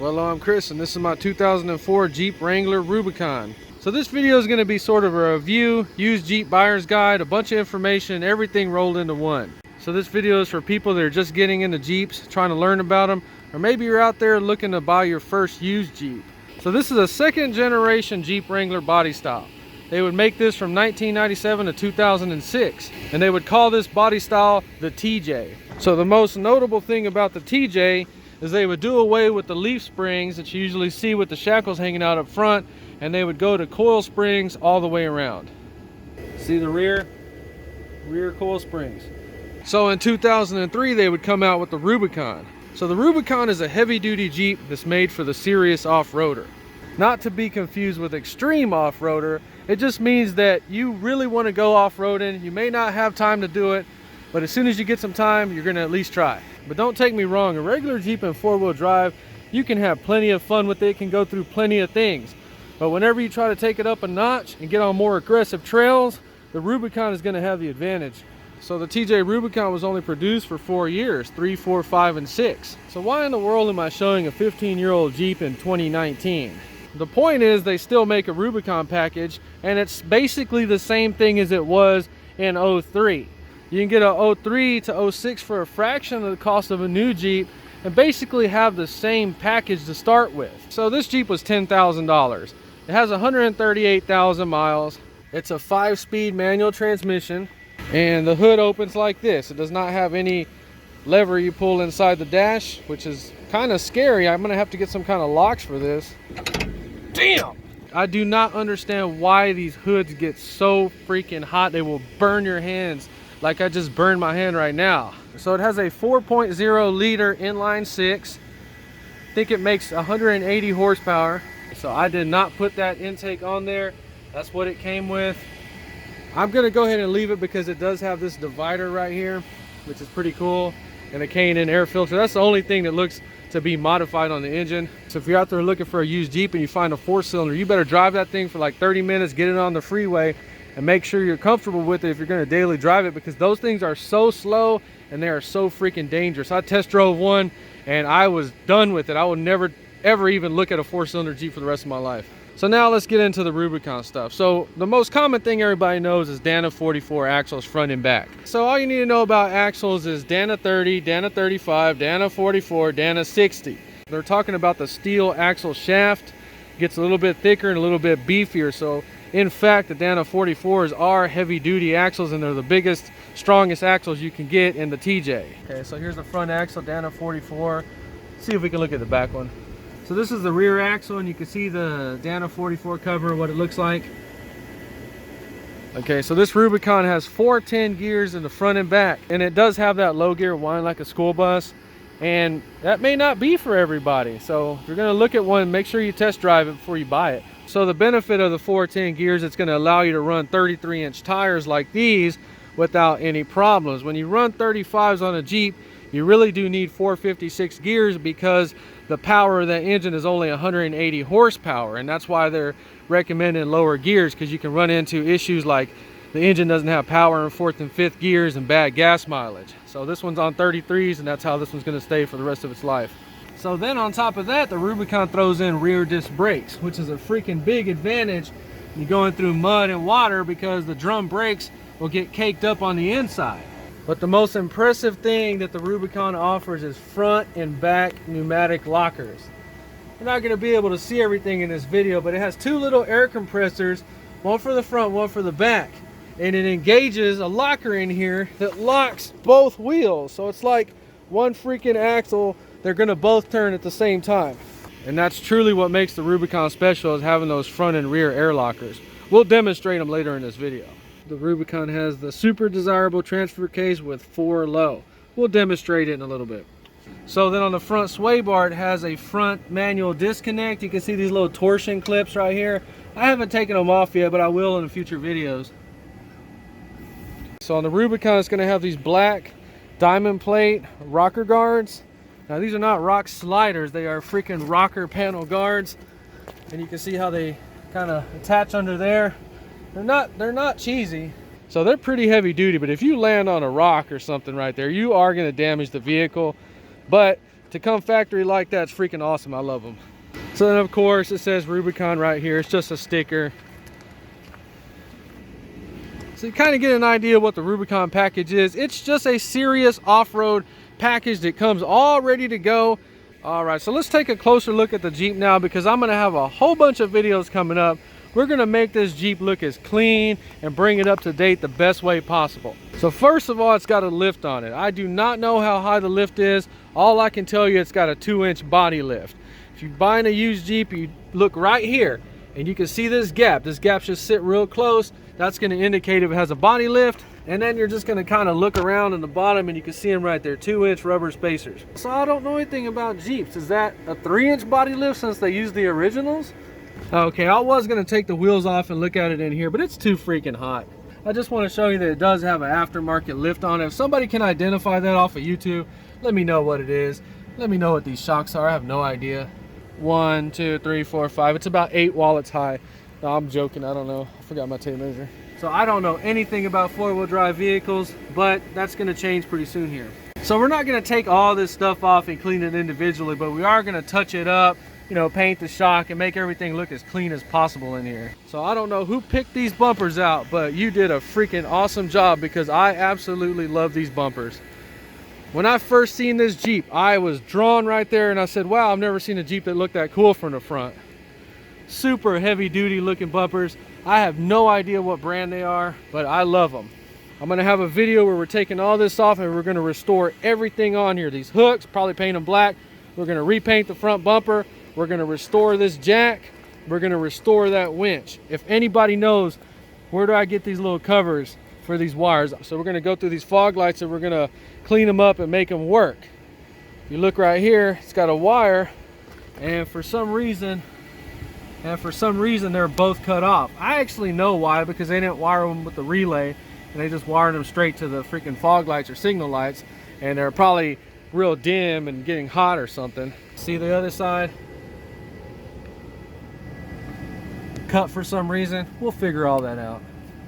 Well, I'm Chris, and this is my 2004 Jeep Wrangler Rubicon. So this video is going to be sort of a review, used Jeep buyer's guide, a bunch of information, everything rolled into one. So this video is for people that are just getting into Jeeps, trying to learn about them, or maybe you're out there looking to buy your first used Jeep. So this is a second generation Jeep Wrangler body style. They would make this from 1997 to 2006, and they would call this body style the TJ. So the most notable thing about the TJ is they would do away with the leaf springs that you usually see with the shackles hanging out up front, and they would go to coil springs all the way around. See the rear coil springs. So in 2003 they would come out with the Rubicon. So the Rubicon is a heavy duty Jeep that's made for the serious off-roader. Not to be confused with extreme off-roader. It just means that you really want to go off-roading. You may not have time to do it, but as soon as you get some time, you're going to at least try. But don't take me wrong, a regular Jeep in four-wheel drive, you can have plenty of fun with it, can go through plenty of things. But whenever you try to take it up a notch and get on more aggressive trails, the Rubicon is going to have the advantage. So the TJ Rubicon was only produced for 4 years, 3, 4, 5, and 6. So why in the world am I showing a 15-year-old Jeep in 2019? The point is they still make a Rubicon package, and it's basically the same thing as it was in 03. You can get a 03 to 06 for a fraction of the cost of a new Jeep and basically have the same package to start with. So this Jeep was $10,000. It has 138,000 miles. It's a 5-speed manual transmission, and the hood opens like this. It does not have any lever you pull inside the dash, which is kind of scary. I'm gonna have to get some kind of locks for this. Damn! I do not understand why these hoods get so freaking hot. They will burn your hands like I just burned my hand right now. So it has a 4.0 liter inline six. I think it makes 180 horsepower. So I did not put that intake on there. That's what it came with. I'm gonna go ahead and leave it because it does have this divider right here, which is pretty cool, and a K&N air filter. That's the only thing that looks to be modified on the engine. So if you're out there looking for a used Jeep and you find a 4-cylinder, you better drive that thing for like 30 minutes, get it on the freeway, and make sure you're comfortable with it if you're going to daily drive it, because those things are so slow and they are so freaking dangerous. I test drove one and I was done with it. I would never ever even look at a 4-cylinder Jeep for the rest of my life. So now let's get into the Rubicon stuff. So the most common thing everybody knows is Dana 44 axles front and back. So all you need to know about axles is Dana 30, Dana 35, Dana 44, Dana 60. They're talking about the steel axle shaft. Gets a little bit thicker and a little bit beefier. So in fact, the Dana 44s are heavy duty axles, and they're the biggest, strongest axles you can get in the TJ. Okay, so here's the front axle, Dana 44. Let's see if we can look at the back one. So this is the rear axle, and you can see the Dana 44 cover, what it looks like. Okay, so this Rubicon has 410 gears in the front and back, and it does have that low gear whine like a school bus, and that may not be for everybody. So if you're gonna look at one, make sure you test drive it before you buy it. So the benefit of the 410 gears, it's gonna allow you to run 33-inch tires like these without any problems. When you run 35s on a Jeep, you really do need 456 gears because the power of that engine is only 180 horsepower, and that's why they're recommending lower gears, because you can run into issues like the engine doesn't have power in 4th and 5th gears and bad gas mileage. So this one's on 33s, and that's how this one's going to stay for the rest of its life. So then on top of that, the Rubicon throws in rear disc brakes, which is a freaking big advantage when you're going through mud and water, because the drum brakes will get caked up on the inside. But the most impressive thing that the Rubicon offers is front and back pneumatic lockers. You're not going to be able to see everything in this video, but it has 2 little air compressors, one for the front, one for the back. And it engages a locker in here that locks both wheels. So it's like one freaking axle, they're going to both turn at the same time. And that's truly what makes the Rubicon special, is having those front and rear air lockers. We'll demonstrate them later in this video. The Rubicon has the super desirable transfer case with 4 low. We'll demonstrate it in a little bit. So then on the front sway bar, it has a front manual disconnect. You can see these little torsion clips right here. I haven't taken them off yet, but I will in future videos. So on the Rubicon, it's going to have these black diamond plate rocker guards. Now these are not rock sliders, they are freaking rocker panel guards. And you can see how they kind of attach under there. They're not cheesy. So they're pretty heavy duty, but if you land on a rock or something right there, you are going to damage the vehicle. But to come factory like that's freaking awesome. I love them. So then of course it says Rubicon right here. It's just a sticker. So you kind of get an idea of what the Rubicon package is. It's just a serious off-road package that comes all ready to go. All right, so let's take a closer look at the Jeep now, because I'm gonna have a whole bunch of videos coming up. We're gonna make this Jeep look as clean and bring it up to date the best way possible. So first of all, it's got a lift on it. I do not know how high the lift is. All I can tell you, it's got a 2-inch body lift. If you're buying a used Jeep, you look right here and you can see this gap. This gap should sit real close. That's gonna indicate if it has a body lift. And then you're just gonna kind of look around in the bottom and you can see them right there, 2-inch rubber spacers. So I don't know anything about Jeeps. Is that a 3-inch body lift since they use the originals? Okay, I was gonna take the wheels off and look at it in here, but it's too freaking hot. I just want to show you that it does have an aftermarket lift on it. If somebody can identify that off of YouTube, let me know what it is. Let me know what these shocks are. I have no idea. 1, 2, 3, 4, 5. It's about 8 wallets high. No, I'm joking. I don't know. I forgot my tape measure. So I don't know anything about 4-wheel drive vehicles, but that's going to change pretty soon here. So we're not going to take all this stuff off and clean it individually, but we are going to touch it up, you know, paint the shock and make everything look as clean as possible in here. So I don't know who picked these bumpers out, but you did a freaking awesome job, because I absolutely love these bumpers. When I first seen this Jeep, I was drawn right there and I said, wow, I've never seen a Jeep that looked that cool from the front. Super heavy duty looking bumpers. I have no idea what brand they are, but I love them. I'm gonna have a video where we're taking all this off and we're gonna restore everything on here. These hooks, probably paint them black. We're gonna repaint the front bumper. We're gonna restore this jack. We're gonna restore that winch. If anybody knows, where do I get these little covers for these wires? So we're gonna go through these fog lights and we're gonna clean them up and make them work. You look right here, it's got a wire, and for some reason they're both cut off. I actually know why, because they didn't wire them with the relay and they just wired them straight to the freaking fog lights or signal lights, and they're probably real dim and getting hot or something. See the other side? Cut for some reason. We'll figure all that out.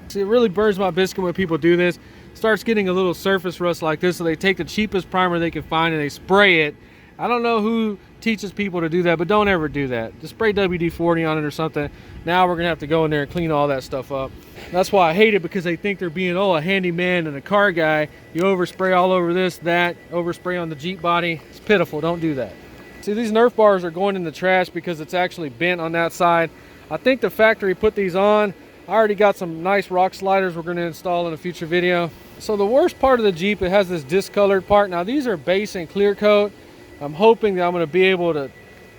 See, it really burns my biscuit when people do this. Starts getting a little surface rust like this, so they take the cheapest primer they can find and they spray it. I don't know who teaches people to do that, but don't ever do that. Just spray WD-40 on it or something. Now we're gonna have to go in there and clean all that stuff up. That's why I hate it, because they think they're being, oh, a handyman and a car guy. You overspray all over this, that, overspray on the Jeep body. It's pitiful, don't do that. See, these Nerf bars are going in the trash because it's actually bent on that side. I think the factory put these on. I already got some nice rock sliders we're gonna install in a future video. So the worst part of the Jeep, it has this discolored part. Now these are base and clear coat. I'm hoping that I'm gonna be able to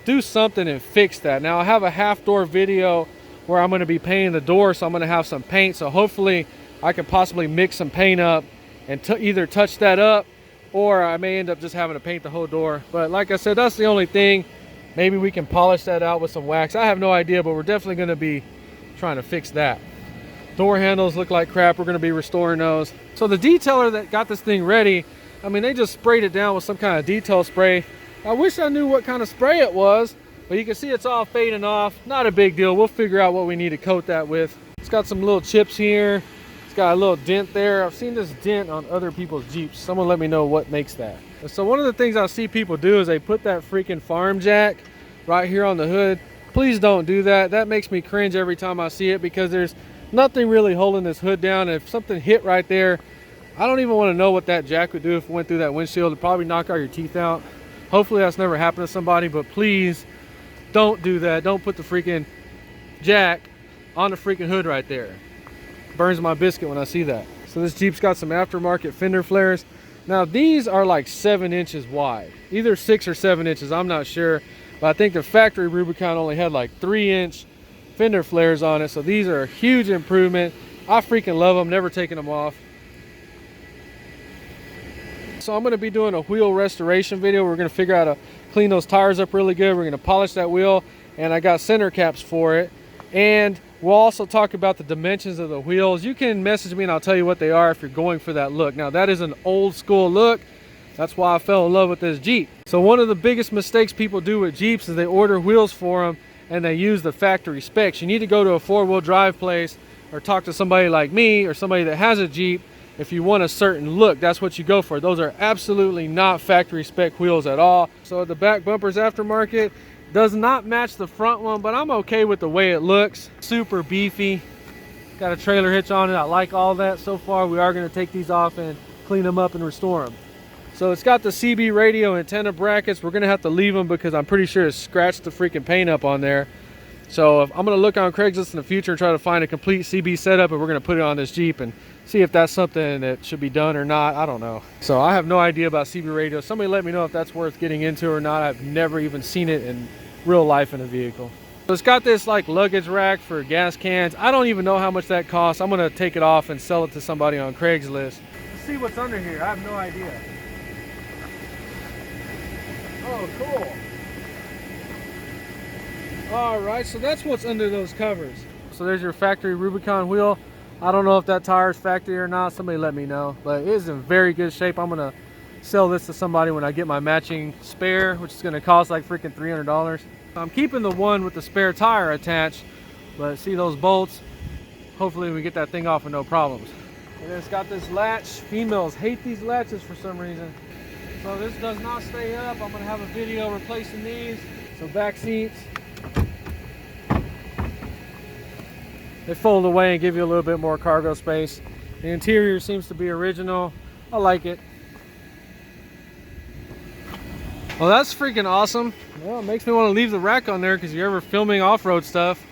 do something and fix that. Now I have a half door video where I'm gonna be painting the door, so I'm gonna have some paint. So hopefully I can possibly mix some paint up and either touch that up, or I may end up just having to paint the whole door. But like I said, that's the only thing. Maybe we can polish that out with some wax. I have no idea, but we're definitely gonna be trying to fix that. Door handles look like crap. We're gonna be restoring those. So the detailer that got this thing ready, I mean, they just sprayed it down with some kind of detail spray. I wish I knew what kind of spray it was, but you can see it's all fading off. Not a big deal. We'll figure out what we need to coat that with. It's got some little chips here. It's got a little dent there. I've seen this dent on other people's Jeeps. Someone let me know what makes that. So one of the things I see people do is they put that freaking farm jack right here on the hood. Please don't do that. That makes me cringe every time I see it, because there's nothing really holding this hood down. And if something hit right there, I don't even want to know what that jack would do if it went through that windshield. It'd probably knock all your teeth out. Hopefully that's never happened to somebody, but please don't do that. Don't put the freaking jack on the freaking hood right there. Burns my biscuit when I see that. So this Jeep's got some aftermarket fender flares. Now these are like 7 inches wide, either 6 or 7 inches, I'm not sure. But I think the factory Rubicon only had like 3-inch fender flares on it. So these are a huge improvement. I freaking love them, never taking them off. So I'm gonna be doing a wheel restoration video. We're gonna figure out how to clean those tires up really good. We're gonna polish that wheel, and I got center caps for it. And we'll also talk about the dimensions of the wheels. You can message me and I'll tell you what they are if you're going for that look. Now that is an old school look. That's why I fell in love with this Jeep. So one of the biggest mistakes people do with Jeeps is they order wheels for them and they use the factory specs. You need to go to a 4-wheel drive place or talk to somebody like me or somebody that has a Jeep if you want a certain look, that's what you go for. Those are absolutely not factory spec wheels at all. So the back bumper's aftermarket. Does not match the front one, but I'm okay with the way it looks. Super beefy. Got a trailer hitch on it. I like all that so far. We are going to take these off and clean them up and restore them. So it's got the CB radio antenna brackets. We're going to have to leave them because I'm pretty sure it scratched the freaking paint up on there. So I'm going to look on Craigslist in the future and try to find a complete CB setup, and we're going to put it on this Jeep and see if that's something that should be done or not. I don't know. So I have no idea about CB radio. Somebody let me know if that's worth getting into or not. I've never even seen it in real life in a vehicle. So it's got this like luggage rack for gas cans. I don't even know how much that costs. I'm going to take it off and sell it to somebody on Craigslist. Let's see what's under here. I have no idea. Oh, cool. All right, so that's what's under those covers. So there's your factory Rubicon wheel. I don't know if that tire is factory or not. Somebody let me know, but it is in very good shape. I'm gonna sell this to somebody when I get my matching spare, which is gonna cost like freaking $300. I'm keeping the one with the spare tire attached, but see those bolts? Hopefully we get that thing off with no problems. And then it's got this latch. Females hate these latches for some reason. So this does not stay up. I'm gonna have a video replacing these. So back seats. They fold away and give you a little bit more cargo space. The interior seems to be original. I like it. Well, that's freaking awesome. Well, it makes me want to leave the rack on there because you're ever filming off-road stuff.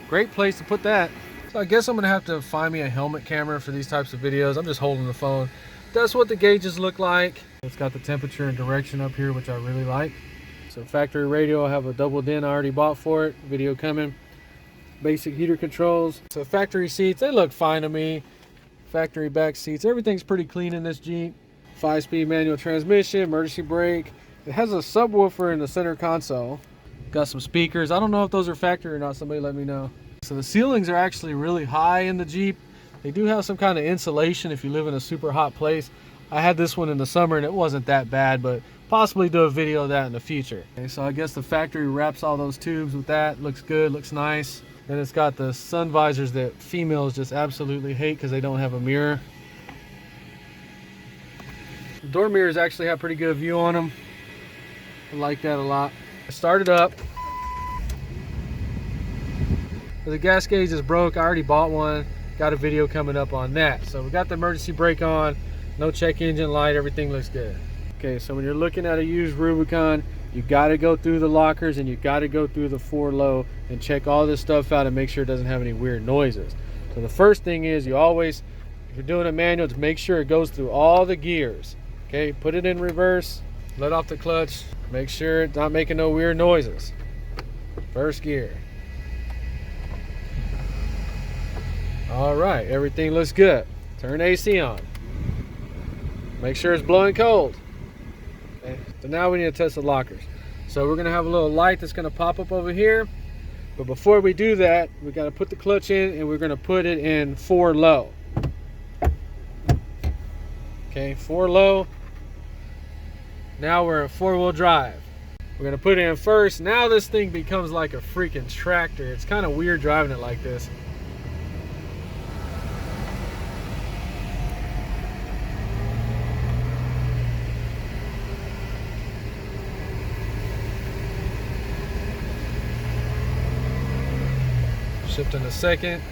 Great place to put that. So I guess I'm gonna have to find me a helmet camera for these types of videos. I'm just holding the phone. That's what the gauges look like. It's got the temperature and direction up here, which I really like. So factory radio, I have a double din I already bought for it. Video coming. Basic heater controls. So factory seats, they look fine to me. Factory back seats, everything's pretty clean in this Jeep. 5-speed manual transmission, emergency brake. It has a subwoofer in the center console. Got some speakers. I don't know if those are factory or not. Somebody let me know. So the ceilings are actually really high in the Jeep. They do have some kind of insulation if you live in a super hot place. I had this one in the summer and it wasn't that bad, but possibly do a video of that in the future. Okay, so I guess the factory wraps all those tubes with that. Looks good, looks nice. And it's got the sun visors that females just absolutely hate because they don't have a mirror. The door mirrors actually have pretty good view on them. I like that a lot. I started up. The gas gauge is broke. I already bought one. Got a video coming up on that. So we got the emergency brake on. No check engine light. Everything looks good. Okay, so when you're looking at a used Rubicon, you got to go through the lockers and you got to go through the 4-low and check all this stuff out and make sure it doesn't have any weird noises. So the first thing is you always, if you're doing a manual, to make sure it goes through all the gears. Okay, put it in reverse, let off the clutch, make sure it's not making no weird noises. First gear. All right, everything looks good. Turn AC on. Make sure it's blowing cold. Okay, so now we need to test the lockers. So we're gonna have a little light that's gonna pop up over here. But before we do that, we gotta put the clutch in and we're gonna put it in 4-low. Okay, 4-low. Now we're in 4-wheel drive. We're gonna put it in first. Now this thing becomes like a freaking tractor. It's kind of weird driving it like this. Shift in a second.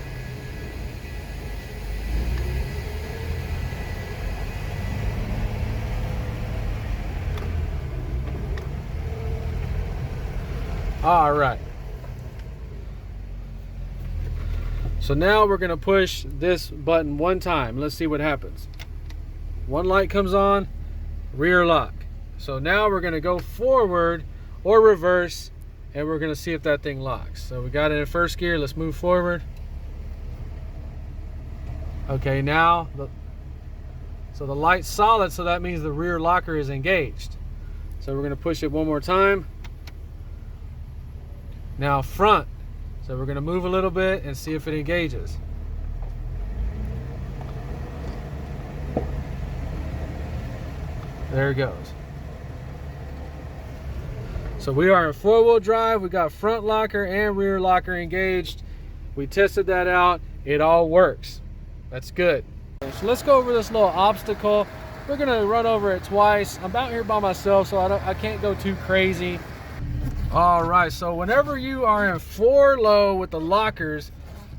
All right. So now we're going to push this button one time. Let's see what happens. One light comes on, rear lock. So now we're going to go forward or reverse and we're going to see if that thing locks. So we got it in first gear. Let's move forward. Okay, now so the light's solid, so that means the rear locker is engaged. So we're going to push it one more time. Now front. So we're going to move a little bit and see if it engages. There it goes. So we are in 4-wheel drive. We got front locker and rear locker engaged. We tested that out. It all works. That's good. So let's go over this little obstacle. We're gonna run over it twice. I'm out here by myself, so I can't go too crazy. All right, so whenever you are in 4 low with the lockers,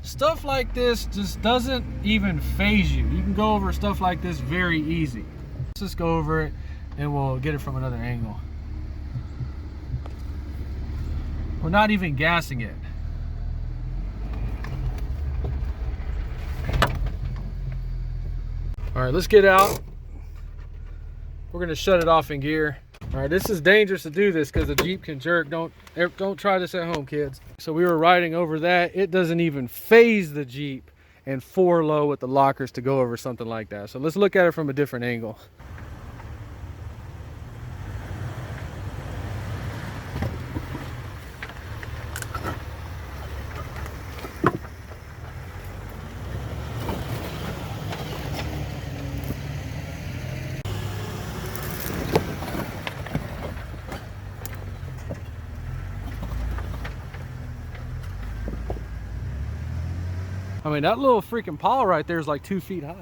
stuff like this just doesn't even phase you. You can go over stuff like this very easy. Let's just go over it and we'll get it from another angle. We're not even gassing it. All right, let's get out. We're gonna shut it off in gear. All right, this is dangerous to do this because the Jeep can jerk. Don't try this at home, kids. So we were riding over that. It doesn't even phase the Jeep and 4 low with the lockers to go over something like that. So let's look at it from a different angle. I mean, that little freaking pile right there is like 2 feet high.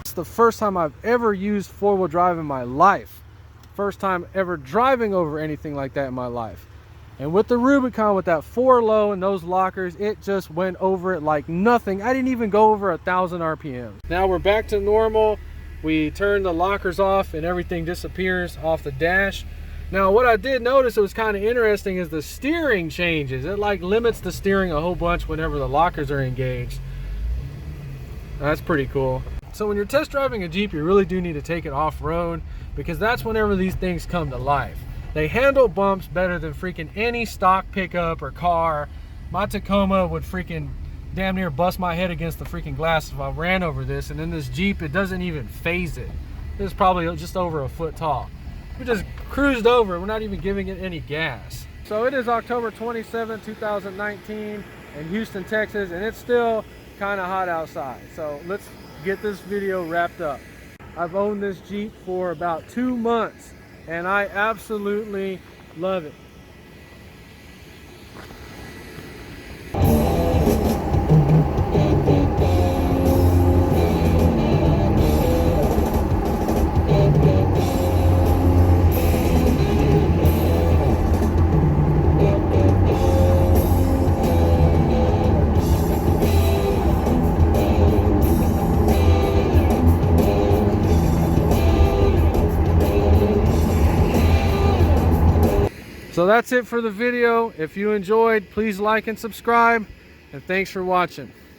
It's the first time I've ever used 4-wheel drive in my life. First time ever driving over anything like that in my life. And with the Rubicon, with that 4 low and those lockers, it just went over it like nothing. I didn't even go over 1,000 RPM. Now we're back to normal. We turn the lockers off and everything disappears off the dash. Now what I did notice, it was kind of interesting, is the steering changes. It like limits the steering a whole bunch whenever the lockers are engaged. That's pretty cool. So when you're test driving a Jeep, you really do need to take it off-road, because that's whenever these things come to life. They handle bumps better than freaking any stock pickup or car. My Tacoma would freaking damn near bust my head against the freaking glass if I ran over this, and in this Jeep it doesn't even phase it. It's probably just over a foot tall. We just cruised over. We're not even giving it any gas. So it is October 27, 2019 in Houston, Texas, and it's still kind of hot outside. So let's get this video wrapped up. I've owned this Jeep for about 2 months and I absolutely love it. So that's it for the video. If you enjoyed, please like and subscribe, and thanks for watching.